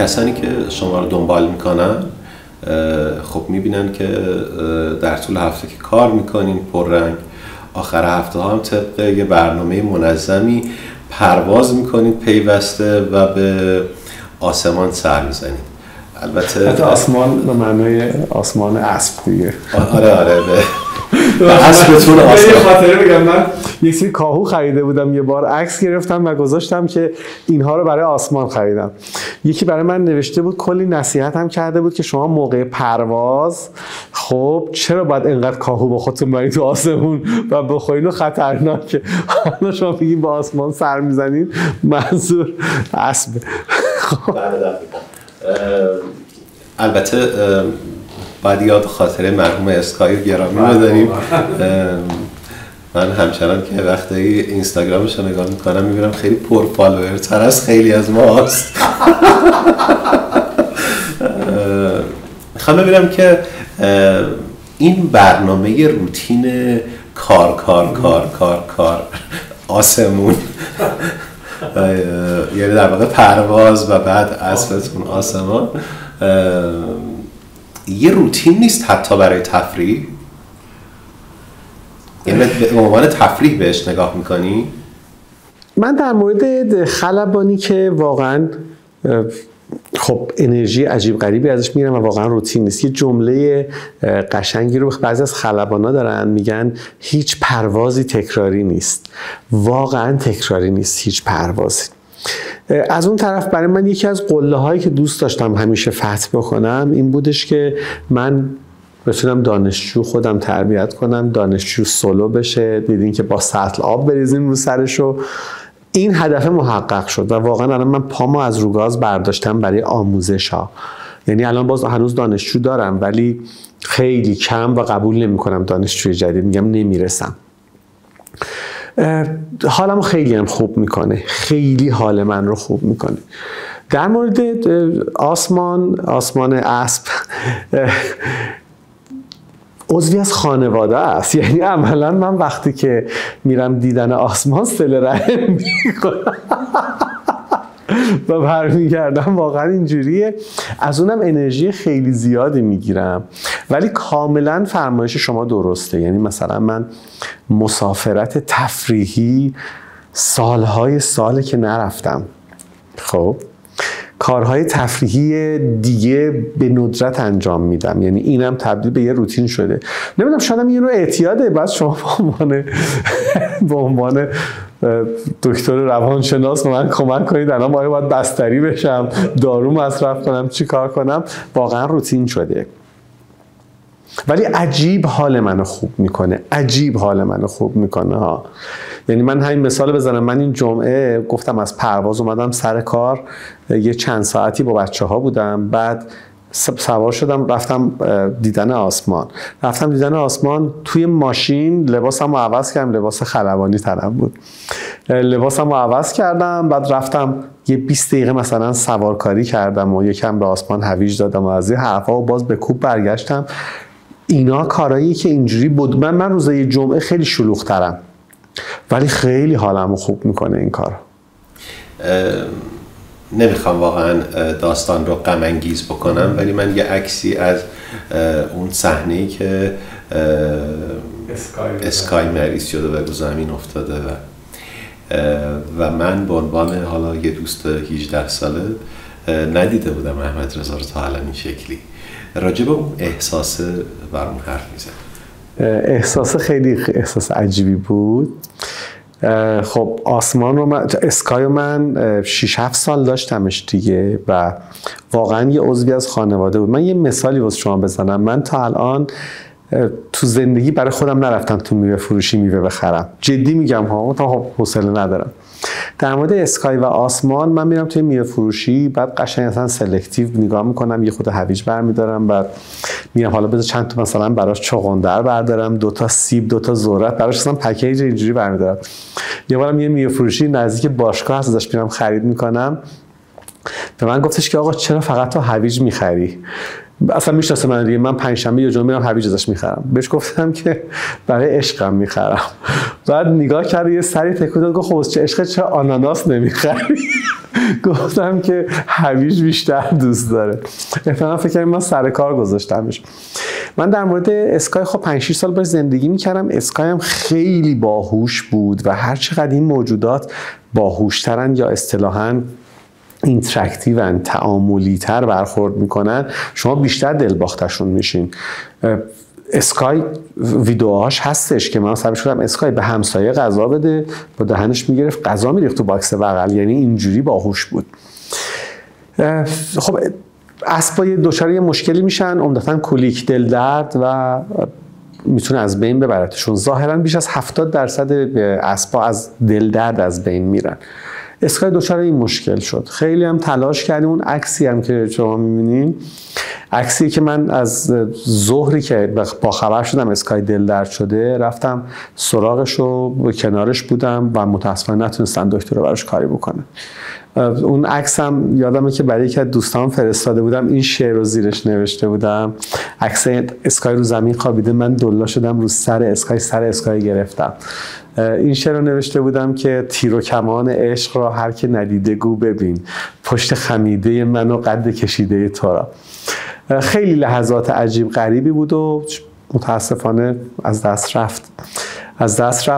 کسانی که شما رو دنبال میکنن خب میبینن که در طول هفته که کار میکنین پررنگ، آخر هفته ها هم طبق یه برنامه منظمی پرواز میکنید پیوسته و به آسمان سر میزنید. البته حتی آسمان به معنای آسمان اسب دیگه. آره به اسبتون آسمان. یه خاطره بگم، من یک سری کاهو خریده بودم، یه بار عکس گرفتم و گذاشتم که اینها رو برای آسمان خریدم. یکی برای من نوشته بود، کلی نصیحت هم کرده بود که شما موقع پرواز خب چرا باید اینقدر کاهو با خودتون برید تو آسمون و بخورین و خطرناکه. حالا شما میگین با آسمان سر میزنین، منظور اسب. البته باید یاد خاطره مرحوم اسکای رو گرامی بداریم. من همچنان که وقتی اینستاگرامش رو نگاه میکنم میبینم خیلی پر فالوور تر از خیلی از ماست. میخوام ببینم که این برنامه روتین کار آسمون، یعنی در واقع پرواز و بعد اسبتون آسمان، یه روتین نیست حتی برای تفریح؟ یعنی به عنوان تفریح بهش نگاه میکنی؟ من در مورد خلبانی که واقعا خب انرژی عجیب غریبی ازش میگیرم و واقعا روتین نیست، یه جمله قشنگی رو بعضی از خلبانا دارن، میگن هیچ پروازی تکراری نیست. واقعا تکراری نیست هیچ پروازی. از اون طرف برای من یکی از قله هایی که دوست داشتم همیشه فتح بکنم این بودش که من بتونم دانشجو خودم تربیت کنم، دانشجو سولو بشه، دیدین که با سطل آب بریزیم رو سرشو. این هدف محقق شد و واقعا الان من پامو از رو گاز برداشتم برای آموزش ها. یعنی الان باز هنوز دانشجو دارم ولی خیلی کم و قبول نمی کنم دانشجوی جدید، میگم نمیرسم. حالمو خیلی هم خوب میکنه، خیلی حال من رو خوب میکنه. در مورد آسمان اسب عضوی از خانواده است. یعنی عملا من وقتی که میرم دیدن آسمان صله رحم میکنم و برمیگردم واقعا اینجوریه. از اونم انرژی خیلی زیادی میگیرم. ولی کاملا فرمایش شما درسته. یعنی مثلا من مسافرت تفریحی سالهای ساله که نرفتم. خب کارهای تفریحی دیگه به ندرت انجام میدم. یعنی اینم تبدیل به یه روتین شده. نمیدونم شاید یه نوع اعتیاده. بعد شما به عنوان دکتر روانشناس من کمک کنید الان باید بستری بشم، دارو مصرف کنم، چی کار کنم. واقعا روتین شده ولی عجیب حال منو خوب میکنه. عجیب حال منو خوب میکنه ها. یعنی من همین مثال بزنم، من این جمعه گفتم از پرواز اومدم سر کار، یه چند ساعتی با بچه ها بودم، بعد سوار شدم رفتم دیدن آسمان. توی ماشین لباسم رو عوض کردم، لباس خلبانی تنم بود، لباسم رو عوض کردم، بعد رفتم یه 20 دقیقه مثلا سوارکاری کردم و یکم به آسمان هویج دادم و از این حرفا و باز به کوب برگشتم. اینا کارهایی که اینجوری بود. من روزای جمعه خیلی شلوغ‌ترم ولی خیلی حالمو خوب میکنه این کار. نمیخوام واقعا داستان رو غم انگیز بکنم ولی من یه عکسی از اون صحنه‌ای که اسکای مریض شده و رو زمین افتاده و من به عنوان حالا یه دوست 18 ساله ندیده بودم احمد رضا رو تا الان این شکلی. راجع به اون احساس برام حرف میزن. احساس خیلی احساس عجیبی بود. خب آسمان رو اسکای من 6-7 سال داشتمش دیگه و واقعا یه عضوی از خانواده بود. من یه مثالی واسه شما بزنم. من تا الان تو زندگی برای خودم نرفتم تو میوه فروشی میوه بخرم. جدی میگم ها، تا حوصله ندارم. در مورد اسکای و آسمان من میرم توی میوه فروشی، بعد قشنگ اصلا سلکتیو نگاه میکنم، یه خود هویج برمیدارم، بعد میگم حالا بذار چند تا مثلا براش چغندر بردارم، 2 تا سیب، 2 تا ذرت، براش اصلا پکیج اینجوری برمیدارم. یه بارم یه میوه فروشی نزدیک باشگاه هست ازش میرم خرید میکنم، به من گفتش که آقا چرا فقط تو هویج میخری؟ اصلا میشناسه من دیگه، من پنجشنبه یا جمعه میرم هویج ازش میخرم. بهش گفتم که برای عشقم میخرم. بعد نگاه کرد یه سری تکون داد، گفت خب چه عشقت چرا آناناس نمیخری؟ گفتم که هویج بیشتر دوست داره. احتمالاً فکر کنم من سر کار گذاشتمش. من در مورد اسکای خب 5 6 سال باش زندگی میکردم. اسکای هم خیلی باهوش بود و هر چقدر این موجودات باهوشترن یا اصطلاحاً اینتراکتیو، تعاملی تر برخورد میکنن، شما بیشتر دلباختشون میشین. اسکای ویدیوهاش هستش که من سبب شدم اسکای به همسایه غذا بده، با دهنش میگرفت غذا میریخت تو باکس بغل، یعنی اینجوری باهوش بود. خب اسبا دچار یه مشکلی میشن، عمدتاً کولیک، دل درد و میتونه از بین ببرتشون. ظاهراً بیش از 70% اسبا از دل درد از بین میرن. اسکای دچار این مشکل شد. خیلی هم تلاش کردیم. اون عکسی هم که شما می‌بینین، عکسی که من از ظهری که با خبر شدم اسکای دل درد شده رفتم سراغش و کنارش بودم و متاسفانه نتونستن دکتر رو براش کاری بکنن. اون عکس هم یادمه که برای یکی از دوستان فرستاده بودم، این شعر رو زیرش نوشته بودم. عکس اسکای رو زمین خوابیده، من دلا شدم رو سر اسکای گرفتم. این شعر رو نوشته بودم که تیر و کمان عشق را هر که ندیده گو ببین، پشت خمیده من و قد کشیده تو را. خیلی لحظات عجیب غریبی بود و متاسفانه از دست رفت.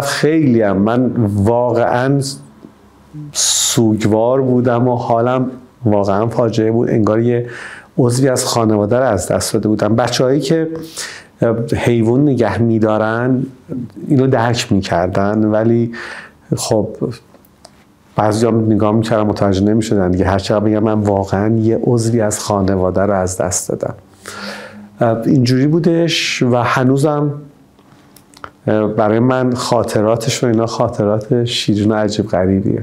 خیلی هم من واقعا سوگوار بودم و حالم واقعا فاجعه بود. انگار یه عضوی از خانواده رو از دست داده بودم. بچه‌هایی که حیوان نگه می‌دارن اینو درک می‌کردن، ولی خب بعضیا نگاه می‌کردن متوجه نمی‌شدن دیگه. هر چقدر بگم من واقعا یه عضوی از خانواده رو از دست دادم. اینجوری بودش و هنوزم برای من خاطراتش و اینا خاطرات شیرین و عجیب غریبیه.